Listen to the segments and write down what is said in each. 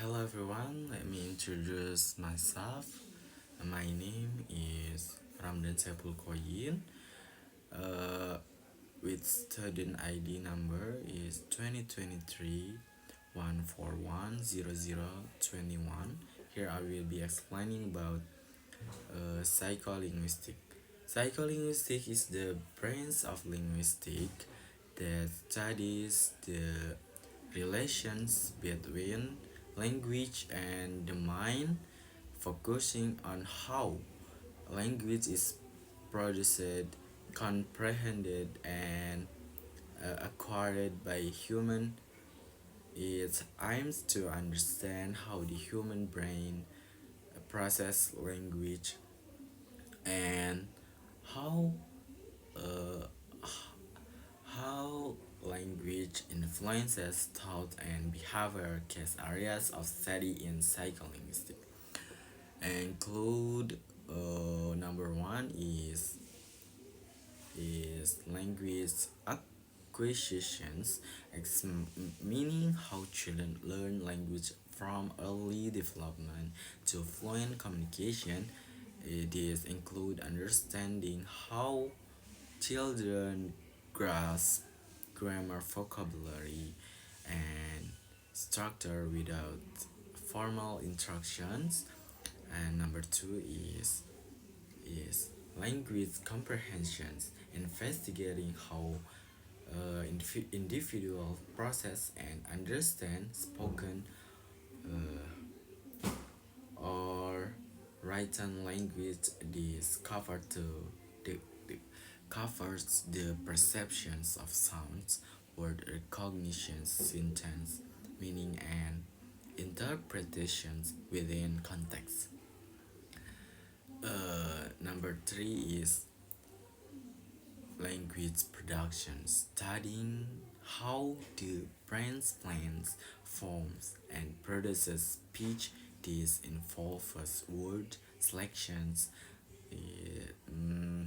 Hello everyone, let me introduce myself. My name is Ramdan Saepul Qoyin. Uh, with student ID number is 2023 1410021. Here I will be explaining about psycholinguistic. Psycholinguistic is the branch of linguistics that studies the relations between language and the mind, focusing on how language is produced, comprehended, and acquired by human. It aims to understand how the human brain process language and how uh, how language influences thought and behavior. Case areas of study in psycholinguistics include number one is language acquisitions, meaning how children learn language from early development to fluent communication. It is include understanding how children grasp grammar, vocabulary, and structure without formal instructions. And number two is language comprehensions, investigating how individual process and understand spoken or written language. This the, the covers the perceptions of sounds, word recognition, sentence, meaning, and interpretations within context. Number three is language production, studying how the brain plans, forms, and produces speech. This involves word selections, eh, mm,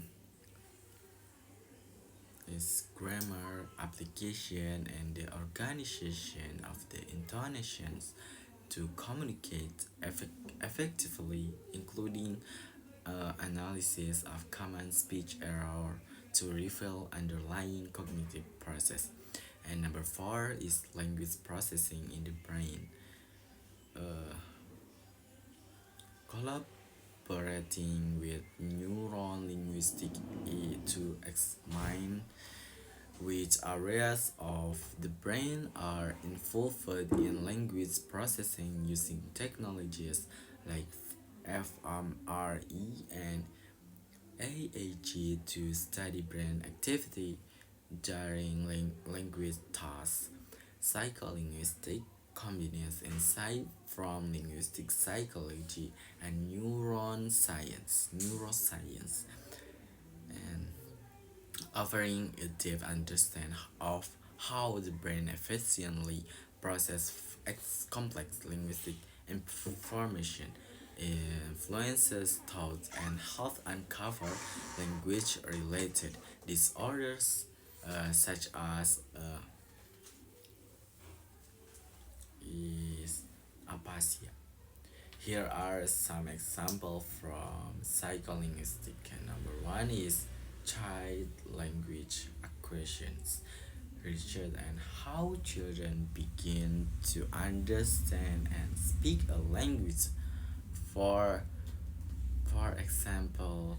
is grammar application, and the organization of the intonations to communicate effectively, including analysis of common speech error to reveal underlying cognitive process. And number four is language processing in the brain. Collaborating with neuron linguistic to examine which areas of the brain are involved in language processing using technologies like fMRI and AAG to study brain activity during language tasks. Psycholinguistic combines insight from linguistic psychology and neuroscience, and offering a deep understanding of how the brain efficiently processes complex linguistic information, influences thoughts, and help uncover language-related disorders such as is aphasia. Here are some examples from psycholinguistic. Number one is child language acquisitions. Research and how children begin to understand and speak a language. For for example,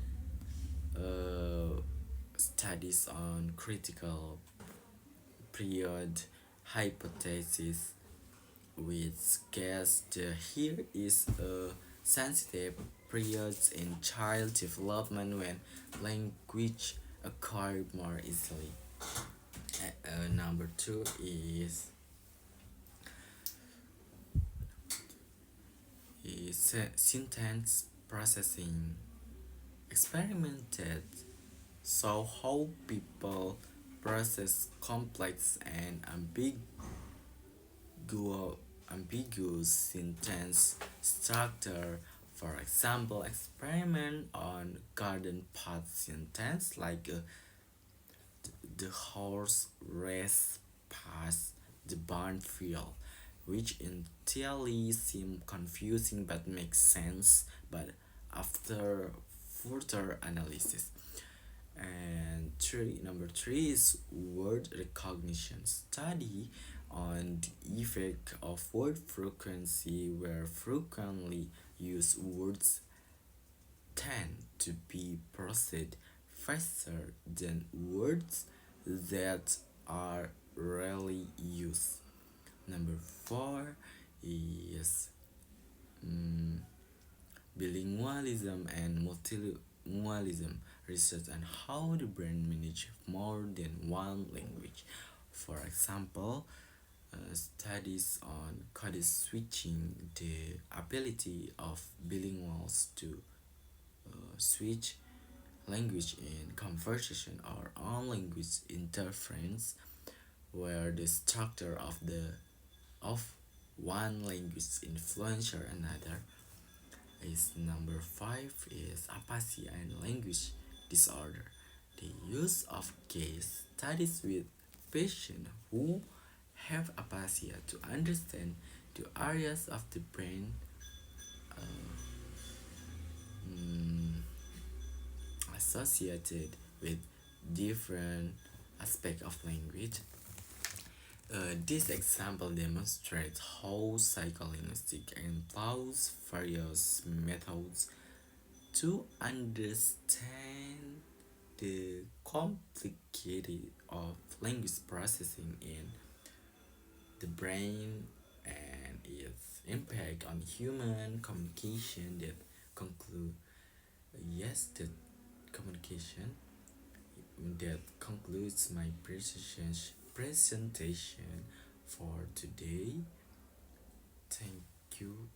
studies on critical period hypothesis, which guess the here is a sensitive period in child development when language acquired more easily. Number two is sentence processing. Experimented so how people process complex and ambiguous sentence structure. For example, experiment on garden path sentence like the horse race past the barn field. which initially seem confusing but make sense but after further analysis. And number three is word recognition. Study on the effect of word frequency, where frequently used words tend to be processed faster than words that are rarely used. Number four is bilingualism and multilingualism, research on how the brain manages more than one language. For example, studies on code switching, the ability of bilinguals to switch language in conversation or on language interference, where the structure of one language influence another. Is number five is aphasia and language disorder. The use of case studies with patients who have aphasia to understand the areas of the brain associated with different aspects of language. This example demonstrates how psycholinguistics employs various methods to understand the complexity of language processing in the brain and its impact on human communication. That conclude yes, that communication that concludes my presentation for today. Thank you.